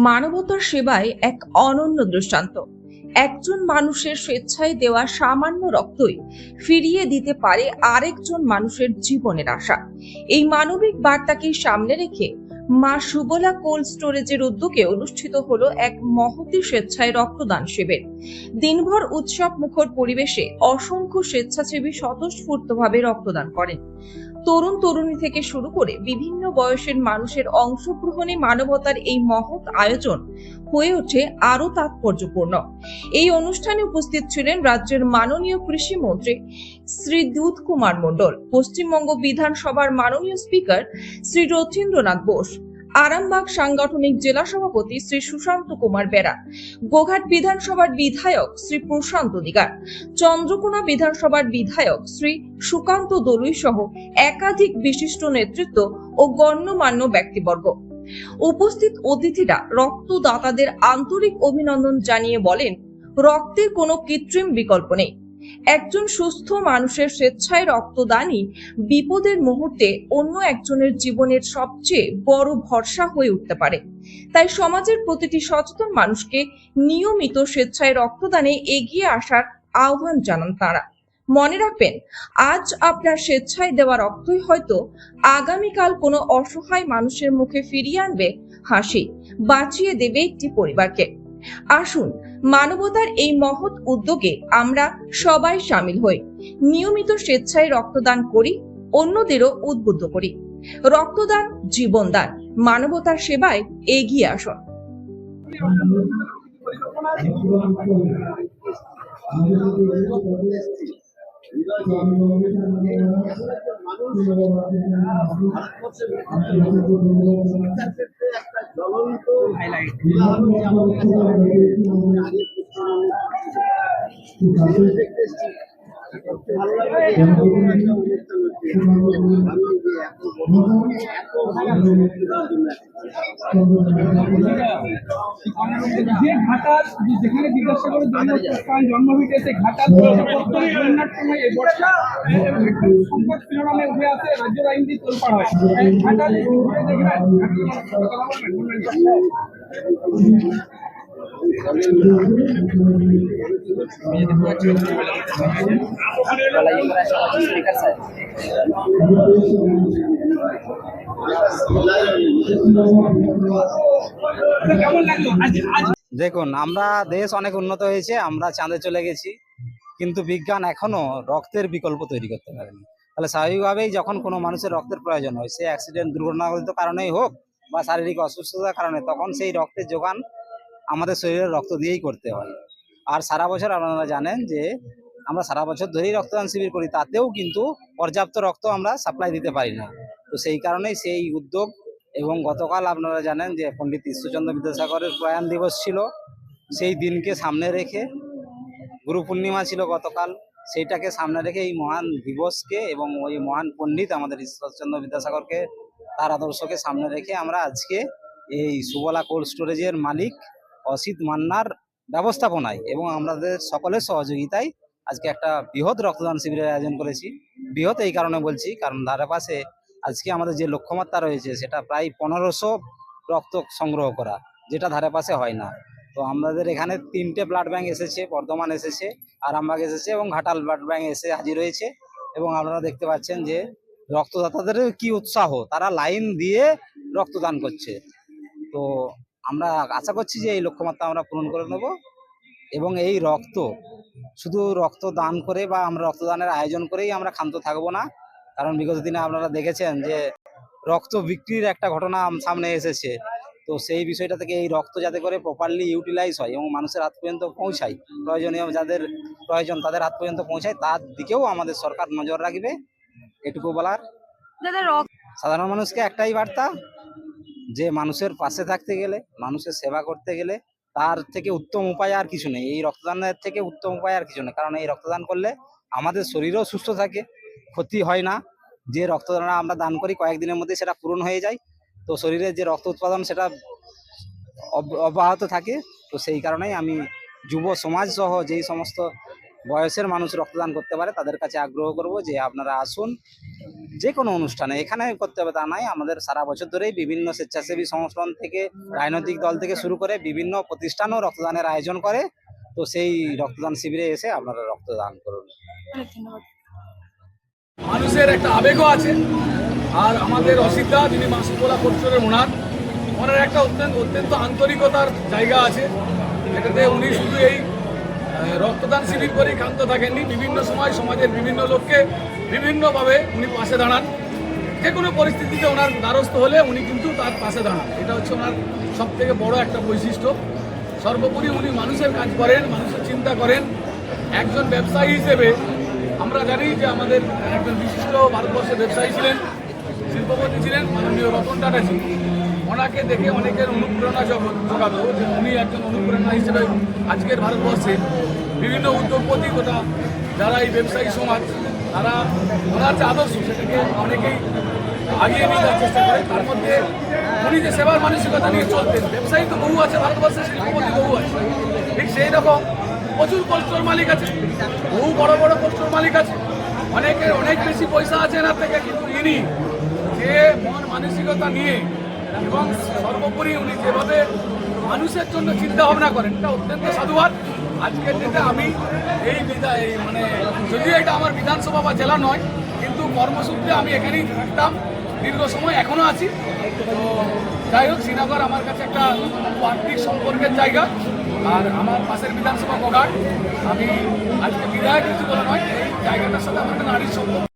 মানবতার সেবায় এক অনন্য দৃষ্টান্ত। একজন মানুষের স্বেচ্ছায় দেওয়া সামান্য রক্তই ফিরিয়ে দিতে পারে আরেকজন মানুষের জীবনের আশা। এই মানবিক বার্তাকে সামনে রেখে মা সুবলা কোল্ড স্টোরেজের উদ্যোগে অনুষ্ঠিত হলো এক মহতী স্বেচ্ছায় রক্তদান শিবির। দিনভর উৎসব মুখর পরিবেশে অসংখ্য স্বেচ্ছাসেবী স্বতঃস্ফূর্তভাবে রক্তদান করেন। তরুণ তরুণী থেকে শুরু করে বিভিন্ন বয়সের মানুষের অংশগ্রহণে মানবতার এই মহৎ আয়োজন হয়ে ওঠে আরো তাৎপর্যপূর্ণ। এই অনুষ্ঠানে উপস্থিত ছিলেন রাজ্যের মাননীয় কৃষি মন্ত্রী শ্রী দুধ কুমার মণ্ডল, পশ্চিমবঙ্গ বিধানসভার মাননীয় স্পিকার শ্রী রথীন্দ্রনাথ বোস, আরামবাগ সাংগঠনিক জেলা সভাপতি শ্রী সুশান্ত কুমার বেরা, গোঘাট বিধানসভার বিধায়ক শ্রী প্রশান্ত দিগার, চন্দ্রকোনা বিধানসভার বিধায়ক শ্রী সুকান্ত দলুই সহ একাধিক বিশিষ্ট নেতৃত্ব ও গণ্যমান্য ব্যক্তিবর্গ। উপস্থিত অতিথিরা রক্তদাতাদের আন্তরিক অভিনন্দন জানিয়ে বলেন, রক্তের কোনো কৃত্রিম বিকল্প নেই। একজন সুস্থ মানুষের স্বেচ্ছায় রক্তদানই বিপদের মুহূর্তে অন্য একজনের জীবনের সবচেয়ে বড় ভরসা হয়ে উঠতে পারে। তাই সমাজের প্রতিটি সচেতন মানুষকে নিয়মিত স্বেচ্ছায় রক্তদানে এগিয়ে আসার আহ্বান জানান তারা। মনে রাখবেন, আজ আপনার স্বেচ্ছায় দেওয়া রক্তই হয়তো আগামীকাল কোনো অসহায় মানুষের মুখে ফিরিয়ে আনবে হাসি, বাঁচিয়ে দেবে একটি পরিবারকে। আসুন মানবতার এই মহৎ উদ্যোগে আমরা সবাই সামিল হই, নিয়মিত স্বেচ্ছায় রক্তদান করি, অন্যদেরও উদ্বুদ্ধ করি। রক্তদান জীবনদান, মানবতার সেবায় এগিয়ে আসুন। যে ঘাটাল যেখানে বিদ্যাসাগরের জন্মস্থান জন্মভিটে সেই ঘাটাল বন্যার সময় এই বর্ষা সংকট শিরোনামে উঠে আসে, রাজ্য আইন দিয়ে তোলপাড় হয়। ঘাটাল ঘুরে দেখবেন, কেমন লাগলো আজ? দেখুন, আমরা দেশ অনেক উন্নত হয়েছে, আমরা চাঁদে চলে গেছি, কিন্তু বিজ্ঞান এখনো রক্তের বিকল্প তৈরি করতে পারেনি। তাহলে স্বাভাবিকভাবেই যখন কোনো মানুষের রক্তের প্রয়োজন হয়, সে অ্যাক্সিডেন্ট দুর্ঘটনাগত কারণেই হোক বা শারীরিক অসুস্থতার কারণে, তখন সেই রক্তের যোগান আমাদের শরীরের রক্ত দিয়েই করতে হয়। আর সারা বছর আপনারা জানেন যে আমরা সারা বছর ধরেই রক্তদান শিবির করি, তাতেও কিন্তু পর্যাপ্ত রক্ত আমরা সাপ্লাই দিতে পারি না। তো সেই কারণেই সেই উদ্যোগ। এবং গতকাল আপনারা জানেন যে পণ্ডিত ঈশ্বরচন্দ্র বিদ্যাসাগরের প্রয়াণ দিবস ছিল, সেই দিনকে সামনে রেখে, গুরু পূর্ণিমা ছিল গতকাল, সেইটাকে সামনে রেখে এই মহান দিবসকে এবং ওই মহান পণ্ডিত আমাদের ঈশ্বরচন্দ্র বিদ্যাসাগরকে, তার আদর্শকে সামনে রেখে আমরা আজকে এই সুবলা কোল্ড স্টোরেজের মালিক অসিত মান্নার ব্যবস্থাপনায় এবং আমাদের সকলের সহযোগিতায় আজকে একটা বৃহৎ রক্তদান শিবিরের আয়োজন করেছি। বৃহৎ এই কারণে বলছি, কারণ ধারে পাশে আজকে আমাদের যে লক্ষ্যমাত্রা রয়েছে সেটা প্রায় 1500 রক্ত সংগ্রহ করা, যেটা ধারে পাশে হয় না। তো আমাদের এখানে 3টে ব্লাড ব্যাংক এসেছে, বর্ধমান এসেছে, আরামবাগ এসেছে এবং ঘাটাল ব্লাড ব্যাংক এসে হাজির হয়েছে। এবং আপনারা দেখতে পাচ্ছেন যে রক্তদাতাদের কি উৎসাহ, তারা লাইন দিয়ে রক্তদান করছে। তো আমরা আশা করছি যে এই লক্ষ্যমাত্রা আমরা পূরণ করে নেব। এবং এই রক্ত শুধু রক্ত দান করে বা আমরা রক্তদানের আয়োজন করেই আমরা ক্ষান্ত থাকবো না, কারণ বিগত দিনে আপনারা দেখেছেন যে রক্ত বিক্রির একটা ঘটনা সামনে এসেছে। তো সেই বিষয়টা থেকে এই রক্ত যাতে করে প্রপারলি ইউটিলাইজ হয় এবং মানুষের হাত পর্যন্ত পৌঁছায়, প্রয়োজনীয় যাদের প্রয়োজন তাদের হাত পর্যন্ত পৌঁছায়, তার দিকেও আমাদের সরকার নজর রাখবে। এটুকু বলার। সাধারণ মানুষকে একটাই বার্তা, যে মানুষের পাশে থাকতে গেলে, মানুষের সেবা করতে গেলে তার থেকে উত্তম উপায় আর কিছু নেই, এই রক্তদানের থেকে উত্তম উপায় আর কিছু নেই। কারণ এই রক্তদান করলে আমাদের শরীরও সুস্থ থাকে, ক্ষতি হয় না। যে রক্তদান আমরা দান করি কয়েকদিনের মধ্যে সেটা পূরণ হয়ে যায়, তো শরীরের যে রক্ত উৎপাদন সেটা অব্যাহত থাকে। তো সেই কারণেই আমি যুব সমাজ সহ যেই সমস্ত বয়সের মানুষ রক্তদান করতে পারে তাদের কাছে আগ্রহ করব যে আপনারা আসুন, যে কোনো অনুষ্ঠানে এখানে করতে হবে তা নাই, আমাদের সারা বছর ধরেই বিভিন্ন স্বেচ্ছাসেবী সংগঠন থেকে রাজনৈতিক দল থেকে শুরু করে বিভিন্ন প্রতিষ্ঠানও রক্তদানের আয়োজন করে। তো সেই রক্তদান শিবিরে এসে আপনারা রক্তদান করুন। মানুষের একটা আবেগও আছে, আর আমাদের অসিতা যিনি মাসুকোলা পরিসরের ওনার একটা অত্যন্ত আন্তরিকতার জায়গা আছে, এটাতে উনি শুধু এই রক্তদান শিবির করেই ক্ষান্ত থাকেননি, বিভিন্ন সময় সমাজের বিভিন্ন লোককে বিভিন্নভাবে উনি পাশে দাঁড়ান। যে কোনো পরিস্থিতিতে ওনার দ্বারস্থ হলে উনি কিন্তু তার পাশে দাঁড়ান, এটা হচ্ছে ওনার সব থেকে বড় একটা বৈশিষ্ট্য। সর্বোপরি উনি মানুষের কাজ করেন, মানুষের চিন্তা করেন। একজন ব্যবসায়ী হিসেবে আমরা জানি যে আমাদের একজন বিশিষ্ট ভারতবর্ষের ব্যবসায়ী ছিলেন, শিল্পপতি ছিলেন মাননীয় রতন টাটাজি। ওনাকে দেখে অনেকের অনুপ্রেরণা জোগাতো যে উনি একজন অনুপ্রেরণা হিসেবে আজকের ভারতবর্ষে বিভিন্ন উদ্যোগপতি তথা যারা এই ব্যবসায়ী সমাজ তারা ওনার যে আদর্শ সেটাকে অনেকেই আগিয়ে নিয়ে যাওয়ার চেষ্টা করে। তার মধ্যে উনি যে সেবার মানসিকতা নিয়ে চলতেন, ব্যবসায়ী তো বহু আছে ভারতবর্ষে, শিল্পপতি বহু আছে, ঠিক সেই রকম প্রচুর কোল্ড স্টোর মালিক আছে, বহু বড় বড় কোল্ড স্টোর মালিক আছে, অনেকের অনেক বেশি পয়সা আছে এনার থেকে, কিন্তু ইনি যে মন মানসিকতা নিয়ে এবং সর্বোপরি উনি যেভাবে মানুষের জন্য চিন্তা ভাবনা করেন এটা অত্যন্ত সাধুবাদ। আজকের দিনে আমি এই মানে যদিও এটা আমার বিধানসভা বা জেলা নয়, কিন্তু কর্মসূত্রে আমি এখানেই থাকতাম দীর্ঘ সময়, এখনও আছি। তো যাই হোক, শ্রীনগর আমার কাছে একটা আর্থিক সম্পর্কের জায়গা, আর আমার পাশের বিধানসভা গোঘাট। আমি আজকে বিধায়ক কিছু বলা নয়, এই জায়গাটার সাথে আমার একটা নারীর সম্পর্ক